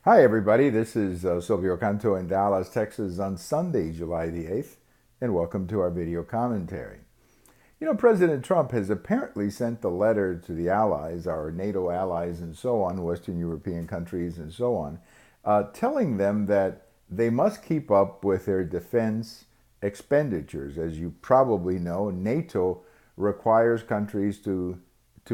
Hi, everybody. This is Silvio Canto in Dallas, Texas on Sunday, July the 8th, and welcome to our video commentary. You know, President Trump has apparently sent a letter to the allies, our NATO allies and so on, Western European countries and so on, telling them that they must keep up with their defense expenditures. As you probably know, NATO requires countries to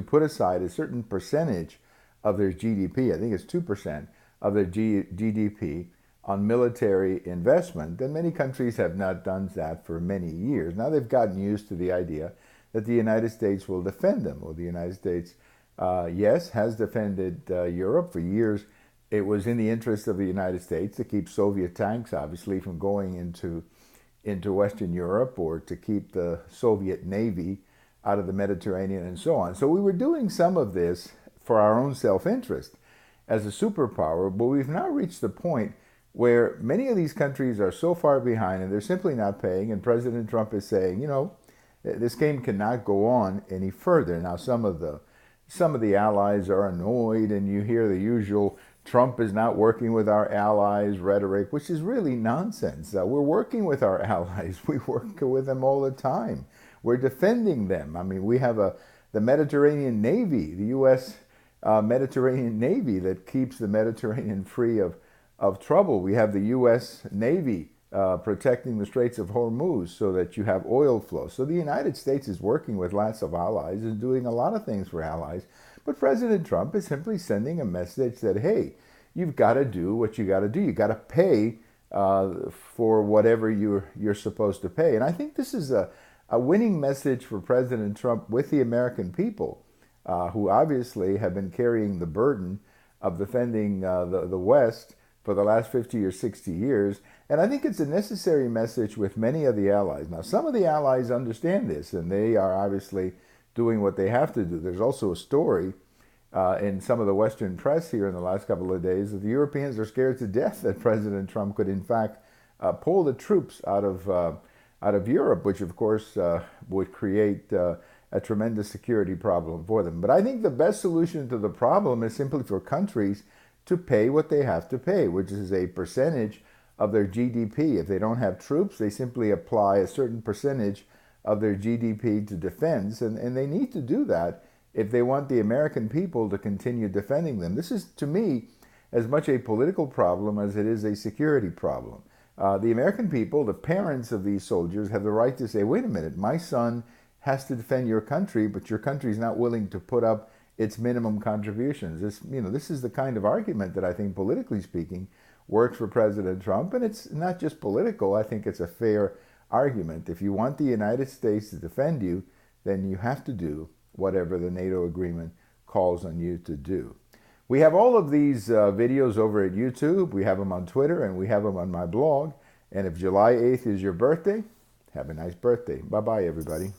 put aside a certain percentage of their GDP. I think it's 2% of their GDP on military investment, and many countries have not done that for many years. Now they've gotten used to the idea that the United States will defend them. Well, the United States, yes, has defended Europe for years. It was in the interest of the United States to keep Soviet tanks, obviously, from going into Western Europe, or to keep the Soviet Navy out of the Mediterranean and so on. So we were doing some of this for our own self-interest as a superpower, but we've now reached the point where many of these countries are so far behind and they're simply not paying, and President Trump is saying, you know, this game cannot go on any further. Now some of the allies are annoyed, and you hear the usual Trump is not working with our allies rhetoric, which is really nonsense. We're working with our allies. We work with them all the time. We're defending them. I mean, we have the Mediterranean Navy, the U.S. Mediterranean Navy that keeps the Mediterranean free of trouble. We have the U.S. Navy protecting the Straits of Hormuz so that you have oil flow. So the United States is working with lots of allies and doing a lot of things for allies. But President Trump is simply sending a message that, hey, you've got to do what you got to do. You got to pay for whatever you're supposed to pay. And I think this is a winning message for President Trump with the American people, who obviously have been carrying the burden of defending the West for the last 50 or 60 years. And I think it's a necessary message with many of the allies. Now, some of the allies understand this, and they are obviously doing what they have to do. There's also a story in some of the Western press here in the last couple of days that the Europeans are scared to death that President Trump could, in fact, pull the troops out of Europe, which, of course, would create a tremendous security problem for them. But I think the best solution to the problem is simply for countries to pay what they have to pay, which is a percentage of their GDP. If they don't have troops, they simply apply a certain percentage of their GDP to defense, and they need to do that if they want the American people to continue defending them. This is, to me, as much a political problem as it is a security problem. The American people, the parents of these soldiers, have the right to say, wait a minute, my son has to defend your country, but your country is not willing to put up its minimum contributions. This is the kind of argument that I think, politically speaking, works for President Trump. And it's not just political. I think it's a fair argument. If you want the United States to defend you, then you have to do whatever the NATO agreement calls on you to do. We have all of these videos over at YouTube. We have them on Twitter, and we have them on my blog. And if July 8th is your birthday, have a nice birthday. Bye-bye, everybody.